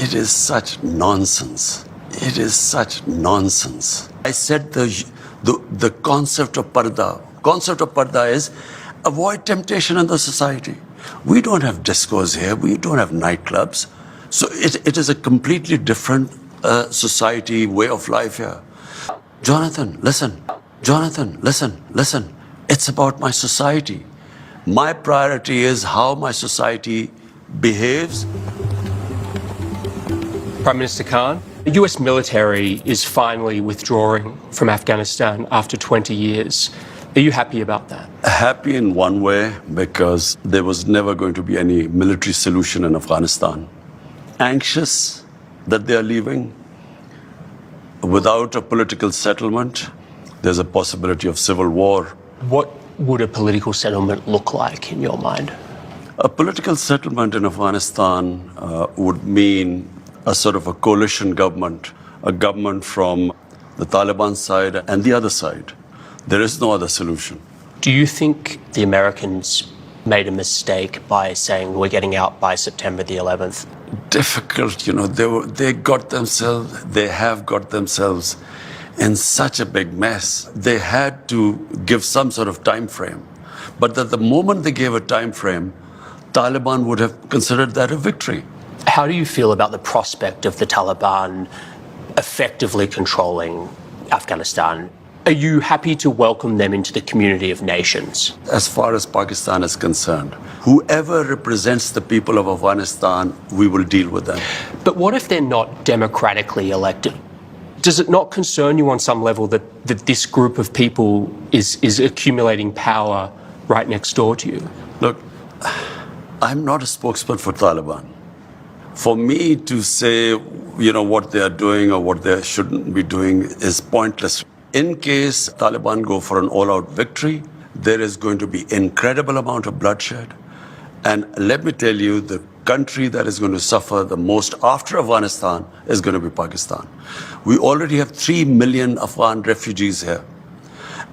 It is such nonsense. It is such nonsense. I said the concept of parda is avoid temptation in the society. We don't have discos here. We don't have nightclubs. So it is a completely different society, way of life here. Jonathan, listen. Jonathan, listen. It's about my society. My priority is how my society behaves. Prime Minister Khan, the US military is finally withdrawing from Afghanistan after 20 years. Are you happy about that? Happy in one way, because there was never going to be any military solution in Afghanistan. Anxious that they are leaving. Without a political settlement, there's a possibility of civil war. What would a political settlement look like in your mind? A political settlement in Afghanistan would mean a sort of a coalition government, a government from the Taliban side and the other side. There is no other solution. Do you think the Americans made a mistake by saying we're getting out by September the 11th? Difficult, they have got themselves in such a big mess. They had to give some sort of time frame. But at the moment they gave a time frame, Taliban would have considered that a victory. How do you feel about the prospect of the Taliban effectively controlling Afghanistan? Are you happy to welcome them into the community of nations? As far as Pakistan is concerned, whoever represents the people of Afghanistan, we will deal with them. But what if they're not democratically elected? Does it not concern you on some level that this group of people is accumulating power right next door to you? Look, I'm not a spokesman for Taliban. For me to say, what they are doing or what they shouldn't be doing is pointless. In case Taliban go for an all-out victory, there is going to be incredible amount of bloodshed. And let me tell you, the country that is going to suffer the most after Afghanistan is going to be Pakistan. We already have 3 million Afghan refugees here.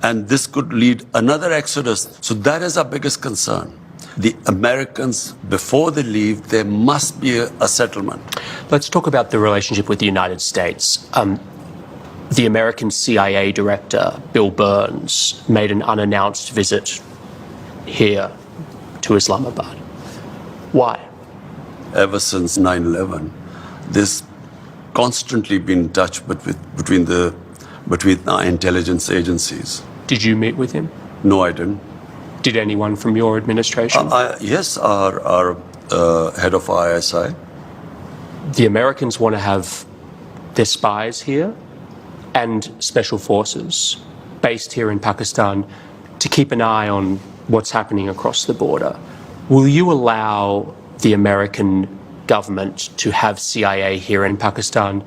And this could lead another exodus. So that is our biggest concern. The Americans, before they leave, there must be a settlement. Let's talk about the relationship with the United States. The American CIA director, Bill Burns, made an unannounced visit here to Islamabad. Why? Ever since 9/11, there's constantly been in touch between our intelligence agencies. Did you meet with him? No, I didn't. Did anyone from your administration? Yes, our head of ISI. The Americans want to have their spies here and special forces based here in Pakistan to keep an eye on what's happening across the border. Will you allow the American government to have CIA here in Pakistan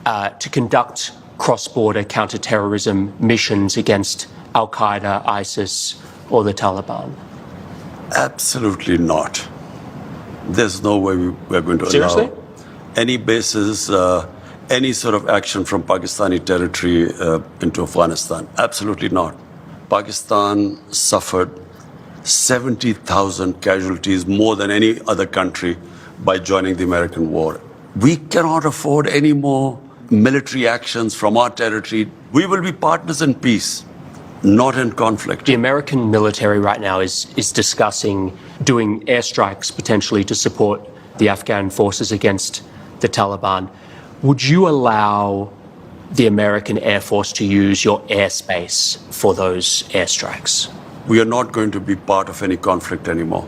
to conduct cross-border counter-terrorism missions against Al-Qaeda, ISIS, or the Taliban? Absolutely not. There's no way we're going to Seriously? allow any bases, any sort of action from Pakistani territory into Afghanistan. Absolutely not. Pakistan suffered 70,000 casualties, more than any other country, by joining the American war. We cannot afford any more military actions from our territory. We will be partners in peace, not in conflict. The American military right now is discussing doing airstrikes potentially to support the Afghan forces against the Taliban. Would you allow the American Air Force to use your airspace for those airstrikes? We are not going to be part of any conflict anymore.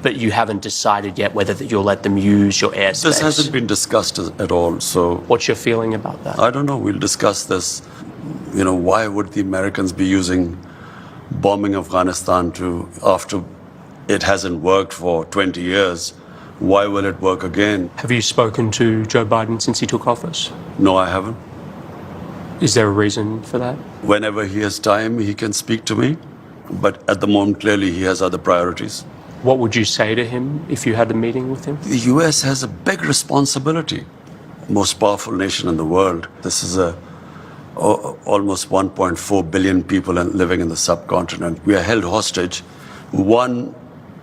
But you haven't decided yet whether you'll let them use your airspace? This hasn't been discussed at all, so... What's your feeling about that? I don't know. We'll discuss this. Why would the Americans be using bombing Afghanistan after it hasn't worked for 20 years? Why will it work again? Have you spoken to Joe Biden since he took office? No, I haven't. Is there a reason for that? Whenever he has time, he can speak to me. But at the moment, clearly, he has other priorities. What would you say to him if you had a meeting with him? The US has a big responsibility. Most powerful nation in the world. This is almost 1.4 billion people living in the subcontinent. We are held hostage. One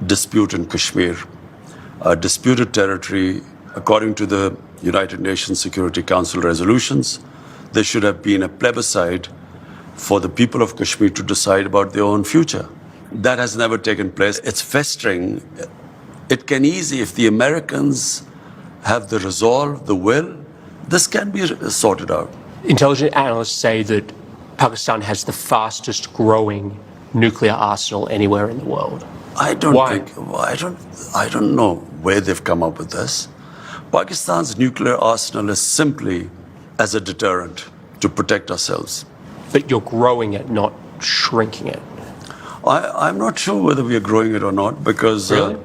dispute in Kashmir, a disputed territory According to the United Nations Security Council resolutions, there should have been a plebiscite for the people of Kashmir to decide about their own future. That has never taken place. It's festering. It can easily, if the Americans have the resolve, the will, this can be sorted out. Intelligence analysts say that Pakistan has the fastest growing nuclear arsenal anywhere in the world. I don't Why? think, I don't know where they've come up with this. Pakistan's nuclear arsenal is simply as a deterrent to protect ourselves. But you're growing it, not shrinking it. I'm not sure whether we are growing it or not because, Really?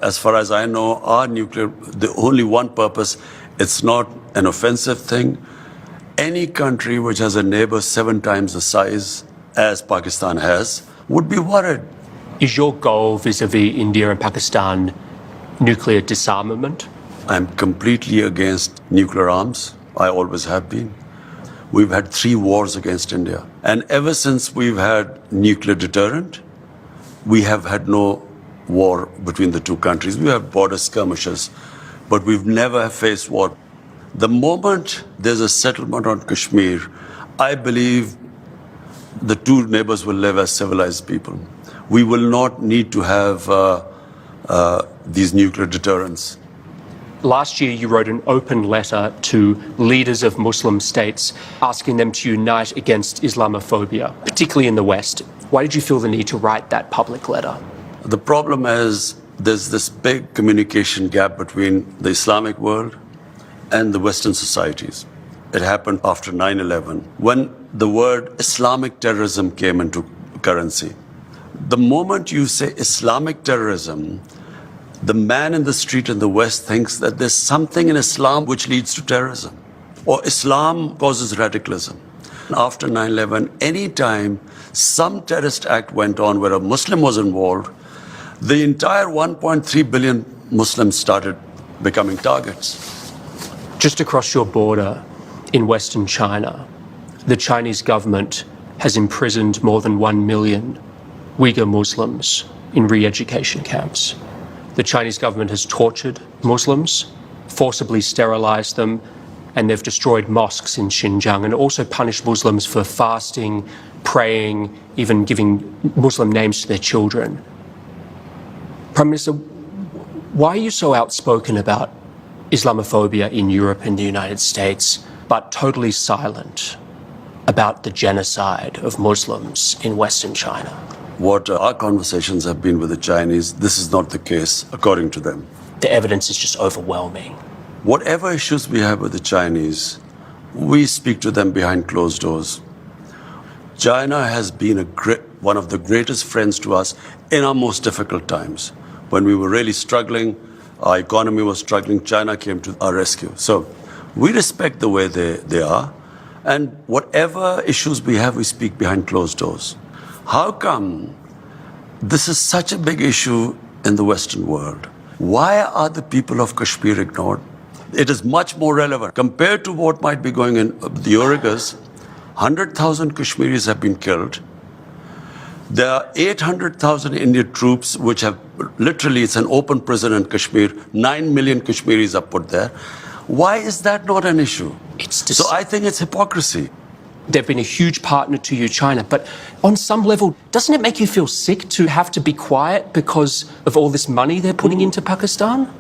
as far as I know, our nuclear, the only one purpose, it's not an offensive thing. Any country which has a neighbor 7 times the size as Pakistan has would be worried. Is your goal vis-a-vis India and Pakistan nuclear disarmament? I'm completely against nuclear arms. I always have been. We've had 3 wars against India. And ever since we've had nuclear deterrent, we have had no war between the two countries. We have border skirmishes, but we've never faced war. The moment there's a settlement on Kashmir, I believe the two neighbors will live as civilized people. We will not need to have these nuclear deterrents. Last year, you wrote an open letter to leaders of Muslim states asking them to unite against Islamophobia, particularly in the West. Why did you feel the need to write that public letter? The problem is there's this big communication gap between the Islamic world and the Western societies. It happened after 9/11, when the word Islamic terrorism came into currency. The moment you say Islamic terrorism, the man in the street in the West thinks that there's something in Islam which leads to terrorism, or Islam causes radicalism. After 9/11, any time some terrorist act went on where a Muslim was involved, the entire 1.3 billion Muslims started becoming targets. Just across your border in Western China, the Chinese government has imprisoned more than 1 million Uyghur Muslims in re-education camps. The Chinese government has tortured Muslims, forcibly sterilized them, and they've destroyed mosques in Xinjiang and also punished Muslims for fasting, praying, even giving Muslim names to their children. Prime Minister, why are you so outspoken about Islamophobia in Europe and the United States, but totally silent about the genocide of Muslims in Western China? What our conversations have been with the Chinese, this is not the case, according to them. The evidence is just overwhelming. Whatever issues we have with the Chinese, we speak to them behind closed doors. China has been one of the greatest friends to us in our most difficult times. When we were really struggling, our economy was struggling, China came to our rescue. So we respect the way they are, and whatever issues we have, we speak behind closed doors. How come this is such a big issue in the Western world? Why are the people of Kashmir ignored? It is much more relevant. Compared to what might be going in the Uyghurs, 100,000 Kashmiris have been killed. There are 800,000 Indian troops which have literally, it's an open prison in Kashmir. 9 million Kashmiris are put there. Why is that not an issue? So I think it's hypocrisy. They've been a huge partner to you, China, but on some level, doesn't it make you feel sick to have to be quiet because of all this money they're putting into Pakistan?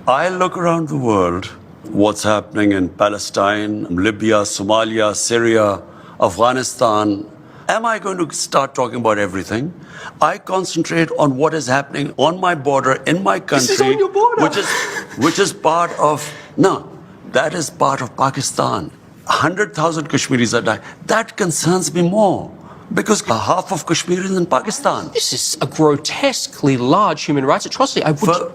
I look around the world, what's happening in Palestine, Libya, Somalia, Syria, Afghanistan. Am I going to start talking about everything? I concentrate on what is happening on my border, in my country. This is on your border. Which is part of, no, that is part of Pakistan. 100,000 Kashmiris are dying. That concerns me more because half of Kashmir is in Pakistan. This is a grotesquely large human rights atrocity.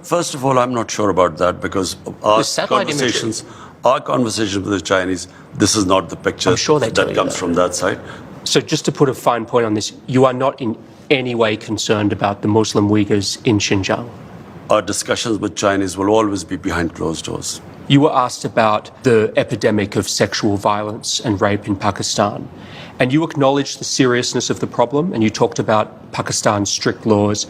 First of all, I'm not sure about that because our satellite conversations with the Chinese, this is not the picture I'm sure that comes from that side. So just to put a fine point on this, you are not in any way concerned about the Muslim Uyghurs in Xinjiang? Our discussions with Chinese will always be behind closed doors. You were asked about the epidemic of sexual violence and rape in Pakistan, and you acknowledged the seriousness of the problem, and you talked about Pakistan's strict laws.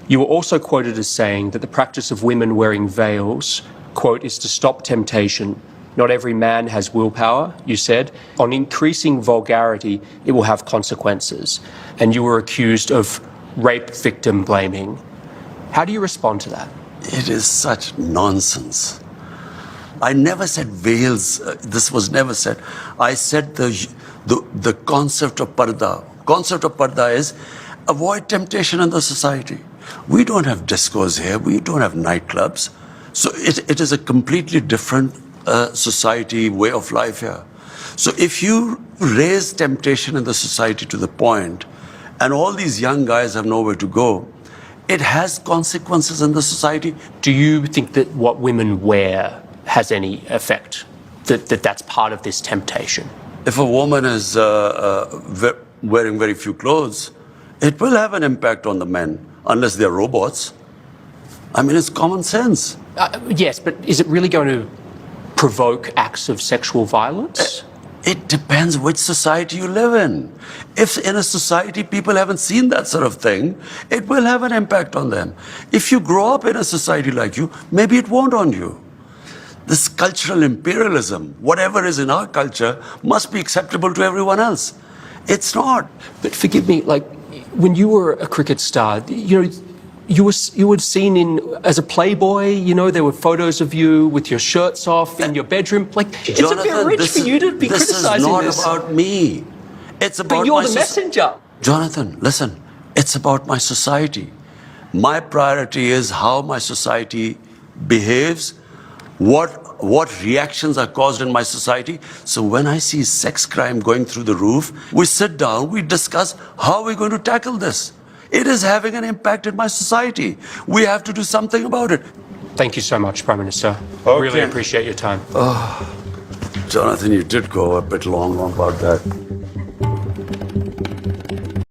You were also quoted as saying that the practice of women wearing veils quote, is to stop temptation. Not every man has willpower, you said. On increasing vulgarity, it will have consequences. And you were accused of rape victim blaming. How do you respond to that? It is such nonsense. I never said veils. This was never said. I said the concept of parda. Concept of parda is avoid temptation in the society. We don't have discos here. We don't have nightclubs. So it is a completely different society, way of life here. So if you raise temptation in the society to the point, and all these young guys have nowhere to go, it has consequences in the society. Do you think that what women wear has any effect? That's part of this temptation? If a woman is wearing very few clothes, it will have an impact on the men, unless they're robots. I mean, it's common sense. Yes, but is it really going to provoke acts of sexual violence? It depends which society you live in. If in a society people haven't seen that sort of thing, it will have an impact on them. If you grow up in a society like you, maybe it won't on you. This cultural imperialism, whatever is in our culture, must be acceptable to everyone else. It's not. But forgive me, like, when you were a cricket star, you were seen as a playboy, there were photos of you with your shirts off in your bedroom. Like, Jonathan, it's a bit rich for you to be criticizing this. This is not about me. It's about but you're the messenger. Jonathan, listen, it's about my society. My priority is how my society behaves, what reactions are caused in my society. So when I see sex crime going through the roof, we sit down, we discuss how we're going to tackle this. It is having an impact in my society. We have to do something about it. Thank you so much, Prime Minister. Okay. Really appreciate your time. Jonathan, you did go a bit long about that.